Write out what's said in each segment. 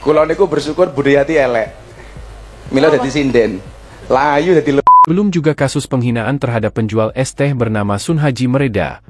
Kula niku bersyukur Budayati elek. Mila dadi sinden. Layu dadi Belum juga kasus penghinaan terhadap penjual es teh bernama Sun Haji mereda.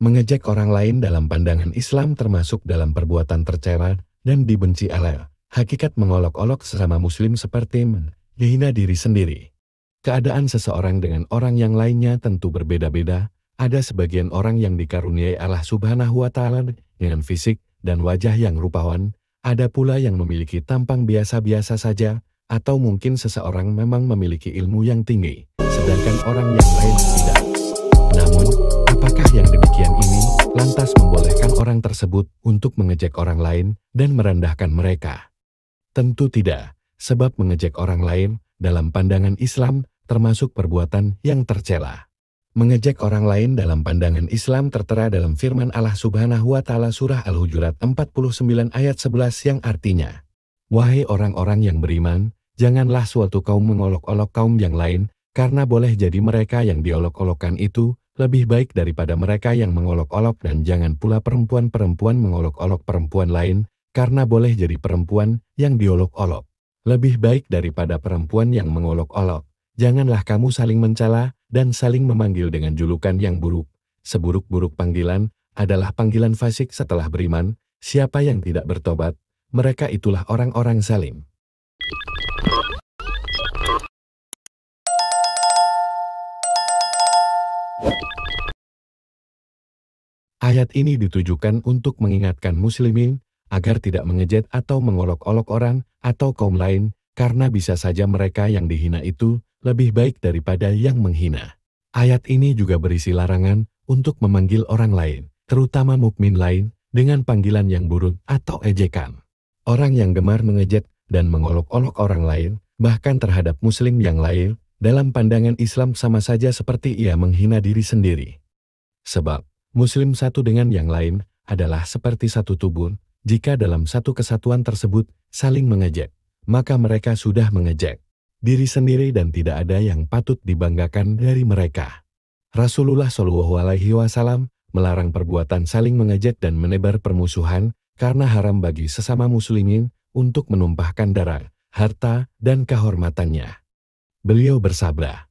Mengejek orang lain dalam pandangan Islam termasuk dalam perbuatan tercela dan dibenci Allah. Hakikat mengolok-olok sesama muslim seperti menghina diri sendiri. Keadaan seseorang dengan orang yang lainnya tentu berbeda-beda. Ada sebagian orang yang dikaruniai Allah Subhanahu wa Ta'ala dengan fisik dan wajah yang rupawan. Ada pula yang memiliki tampang biasa-biasa saja, atau mungkin seseorang memang memiliki ilmu yang tinggi, sedangkan orang yang lain tidak. Namun, apakah yang demikian ini lantas membolehkan orang tersebut untuk mengejek orang lain dan merendahkan mereka? Tentu tidak, sebab mengejek orang lain dalam pandangan Islam termasuk perbuatan yang tercela. Mengejek orang lain dalam pandangan Islam tertera dalam firman Allah Subhanahu wa Ta'ala surah Al-Hujurat 49 ayat 11 yang artinya, "Wahai orang-orang yang beriman, janganlah suatu kaum mengolok-olok kaum yang lain, karena boleh jadi mereka yang diolok-olokkan itu lebih baik daripada mereka yang mengolok-olok, dan jangan pula perempuan-perempuan mengolok-olok perempuan lain, karena boleh jadi perempuan yang diolok-olok lebih baik daripada perempuan yang mengolok-olok. Janganlah kamu saling mencela dan saling memanggil dengan julukan yang buruk. Seburuk-buruk panggilan adalah panggilan fasik setelah beriman. Siapa yang tidak bertobat, mereka itulah orang-orang zalim." Ayat ini ditujukan untuk mengingatkan muslimin agar tidak mengejek atau mengolok-olok orang atau kaum lain, karena bisa saja mereka yang dihina itu lebih baik daripada yang menghina. Ayat ini juga berisi larangan untuk memanggil orang lain, terutama mukmin lain, dengan panggilan yang buruk atau ejekan. Orang yang gemar mengejek dan mengolok-olok orang lain, bahkan terhadap muslim yang lain, dalam pandangan Islam sama saja seperti ia menghina diri sendiri. Sebab, muslim satu dengan yang lain adalah seperti satu tubuh. Jika dalam satu kesatuan tersebut saling mengejek, maka mereka sudah mengejek diri sendiri dan tidak ada yang patut dibanggakan dari mereka. Rasulullah Shallallahu Alaihi Wasallam melarang perbuatan saling mengejek dan menebar permusuhan, karena haram bagi sesama muslimin untuk menumpahkan darah, harta, dan kehormatannya. Beliau bersabda,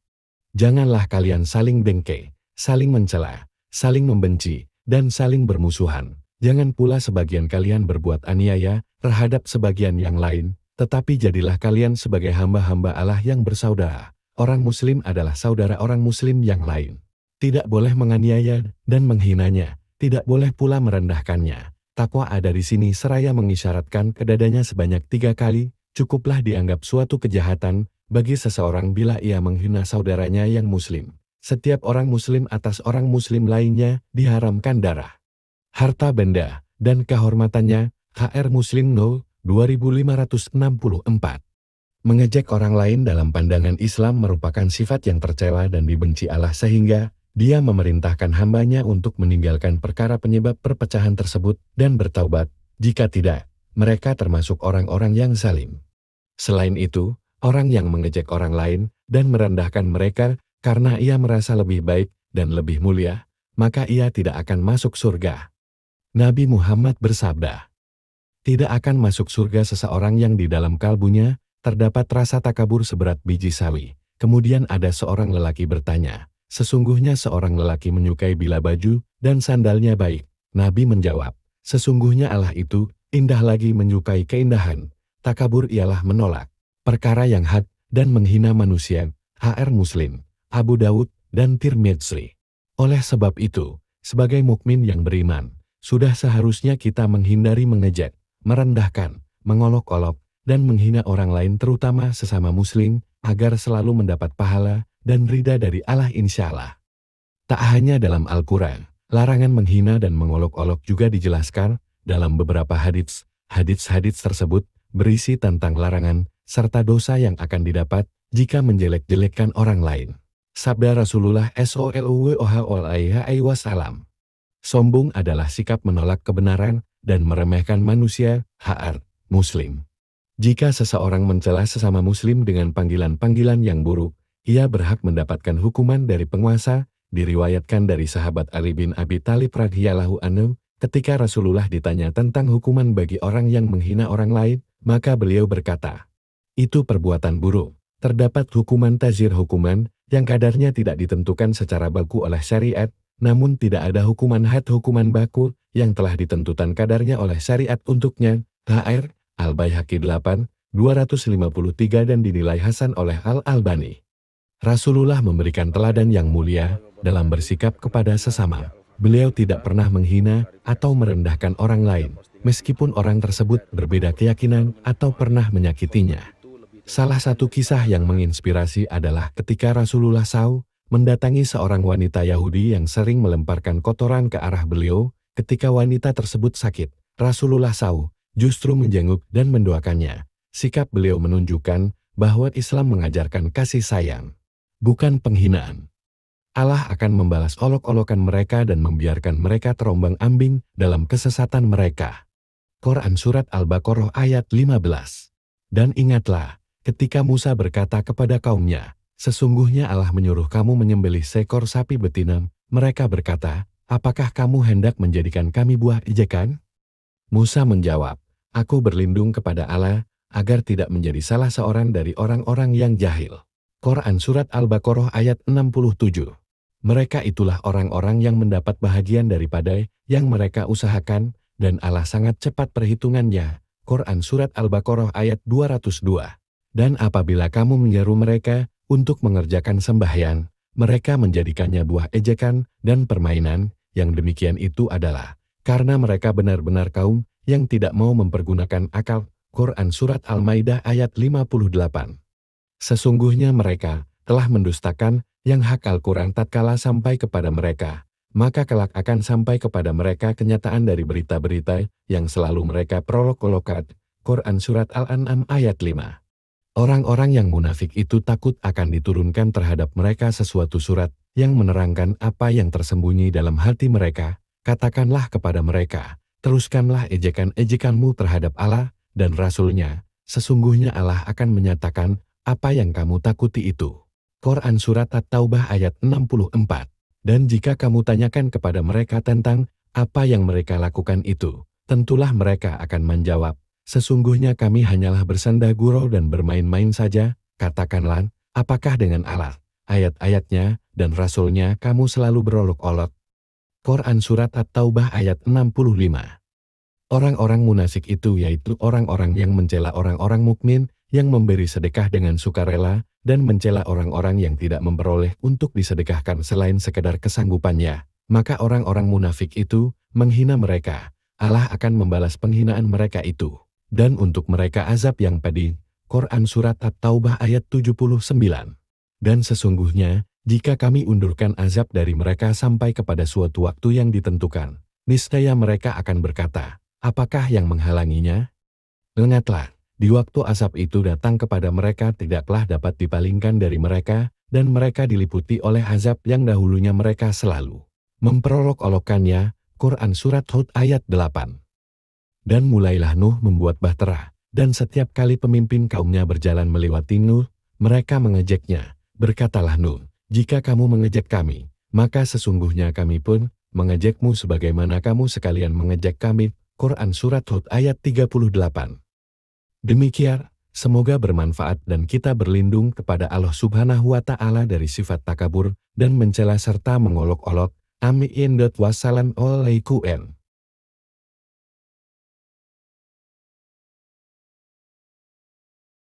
"Janganlah kalian saling dengki, saling mencela, saling membenci, dan saling bermusuhan. Jangan pula sebagian kalian berbuat aniaya terhadap sebagian yang lain, tetapi jadilah kalian sebagai hamba-hamba Allah yang bersaudara. Orang muslim adalah saudara orang muslim yang lain. Tidak boleh menganiaya dan menghinanya, tidak boleh pula merendahkannya. Takwa ada di sini seraya mengisyaratkan ke dadanya sebanyak 3 kali, cukuplah dianggap suatu kejahatan bagi seseorang bila ia menghina saudaranya yang muslim. Setiap orang muslim atas orang muslim lainnya diharamkan darah, harta benda, dan kehormatannya." HR Muslim No. 2564. Mengejek orang lain dalam pandangan Islam merupakan sifat yang tercela dan dibenci Allah, sehingga Dia memerintahkan hambanya untuk meninggalkan perkara penyebab perpecahan tersebut dan bertaubat. Jika tidak, mereka termasuk orang-orang yang zalim. Selain itu, orang yang mengejek orang lain dan merendahkan mereka karena ia merasa lebih baik dan lebih mulia, maka ia tidak akan masuk surga. Nabi Muhammad bersabda, "Tidak akan masuk surga seseorang yang di dalam kalbunya terdapat rasa takabur seberat biji sawi." Kemudian ada seorang lelaki bertanya, "Sesungguhnya seorang lelaki menyukai bila baju dan sandalnya baik." Nabi menjawab, "Sesungguhnya Allah itu indah lagi menyukai keindahan." Takabur ialah menolak perkara yang hak dan menghina manusia. HR Muslim, Abu Daud, dan Tirmidzi. Oleh sebab itu, sebagai mukmin yang beriman, sudah seharusnya kita menghindari mengejek, merendahkan, mengolok-olok, dan menghina orang lain, terutama sesama muslim, agar selalu mendapat pahala dan ridha dari Allah insyaAllah. Tak hanya dalam Al-Quran, larangan menghina dan mengolok-olok juga dijelaskan dalam beberapa hadits. Hadits-hadits tersebut berisi tentang larangan serta dosa yang akan didapat jika menjelek-jelekkan orang lain. Sabda Rasulullah SAW, "Sombong adalah sikap menolak kebenaran dan meremehkan manusia." HR Muslim. Jika seseorang mencela sesama muslim dengan panggilan-panggilan yang buruk, ia berhak mendapatkan hukuman dari penguasa diriwayatkan dari sahabat Ali bin Abi Thalib radhiyallahu anhu, ketika Rasulullah ditanya tentang hukuman bagi orang yang menghina orang lain, maka beliau berkata, itu perbuatan buruk. Terdapat hukuman tazir, hukuman yang kadarnya tidak ditentukan secara baku oleh syariat, namun tidak ada hukuman had, hukuman baku yang telah ditentukan kadarnya oleh syariat untuknya. HR Al-Baihaqi 8/253 dan dinilai hasan oleh Al-Albani. Rasulullah memberikan teladan yang mulia dalam bersikap kepada sesama. Beliau tidak pernah menghina atau merendahkan orang lain, meskipun orang tersebut berbeda keyakinan atau pernah menyakitinya. Salah satu kisah yang menginspirasi adalah ketika Rasulullah SAW mendatangi seorang wanita Yahudi yang sering melemparkan kotoran ke arah beliau. Ketika wanita tersebut sakit, Rasulullah SAW justru menjenguk dan mendoakannya. Sikap beliau menunjukkan bahwa Islam mengajarkan kasih sayang, bukan penghinaan. Allah akan membalas olok-olokan mereka dan membiarkan mereka terombang-ambing dalam kesesatan mereka. Quran Surat Al-Baqarah ayat 15. Dan ingatlah, ketika Musa berkata kepada kaumnya, sesungguhnya Allah menyuruh kamu menyembelih seekor sapi betina. Mereka berkata, apakah kamu hendak menjadikan kami buah ejekan? Musa menjawab, aku berlindung kepada Allah, agar tidak menjadi salah seorang dari orang-orang yang jahil. Quran Surat Al-Baqarah ayat 67. Mereka itulah orang-orang yang mendapat bahagian daripada yang mereka usahakan, dan Allah sangat cepat perhitungannya. Quran Surat Al-Baqarah ayat 202. Dan apabila kamu menyeru mereka untuk mengerjakan sembahyang, mereka menjadikannya buah ejekan dan permainan. Yang demikian itu adalah karena mereka benar-benar kaum yang tidak mau mempergunakan akal. Quran Surat Al-Maidah ayat 58. Sesungguhnya mereka telah mendustakan yang hak Al-Quran tatkala sampai kepada mereka, maka kelak akan sampai kepada mereka kenyataan dari berita-berita yang selalu mereka perolok-olokan. Quran Surat Al-An'am ayat 5. Orang-orang yang munafik itu takut akan diturunkan terhadap mereka sesuatu surat yang menerangkan apa yang tersembunyi dalam hati mereka. Katakanlah kepada mereka, teruskanlah ejekan-ejekanmu terhadap Allah dan Rasul-Nya, sesungguhnya Allah akan menyatakan apa yang kamu takuti itu. Quran Surat At-Taubah ayat 64. Dan jika kamu tanyakan kepada mereka tentang apa yang mereka lakukan itu, tentulah mereka akan menjawab, sesungguhnya kami hanyalah bersanda gurau dan bermain-main saja. Katakanlah, apakah dengan Allah, ayat-ayatnya, dan Rasul-Nya kamu selalu berolok-olok? Quran Surat At-Taubah ayat 65. Orang-orang munafik itu yaitu orang-orang yang mencela orang-orang mukmin, yang memberi sedekah dengan sukarela, dan mencela orang-orang yang tidak memperoleh untuk disedekahkan selain sekedar kesanggupannya. Maka orang-orang munafik itu menghina mereka. Allah akan membalas penghinaan mereka itu. Dan untuk mereka azab yang pedih. Quran Surat At-Taubah ayat 79. Dan sesungguhnya, jika kami undurkan azab dari mereka sampai kepada suatu waktu yang ditentukan, niscaya mereka akan berkata, apakah yang menghalanginya? Ingatlah, di waktu azab itu datang kepada mereka tidaklah dapat dipalingkan dari mereka, dan mereka diliputi oleh azab yang dahulunya mereka selalu memperolok-olokkannya. Quran Surat Hud ayat 8. Dan mulailah Nuh membuat bahtera, dan setiap kali pemimpin kaumnya berjalan melewati Nuh, mereka mengejeknya. Berkatalah Nuh, jika kamu mengejek kami, maka sesungguhnya kami pun mengejekmu sebagaimana kamu sekalian mengejek kami. Quran Surat Hud ayat 38. Demikian, semoga bermanfaat dan kita berlindung kepada Allah Subhanahu wa Ta'ala dari sifat takabur dan mencela serta mengolok-olok. Amin. Wassalamualaikum.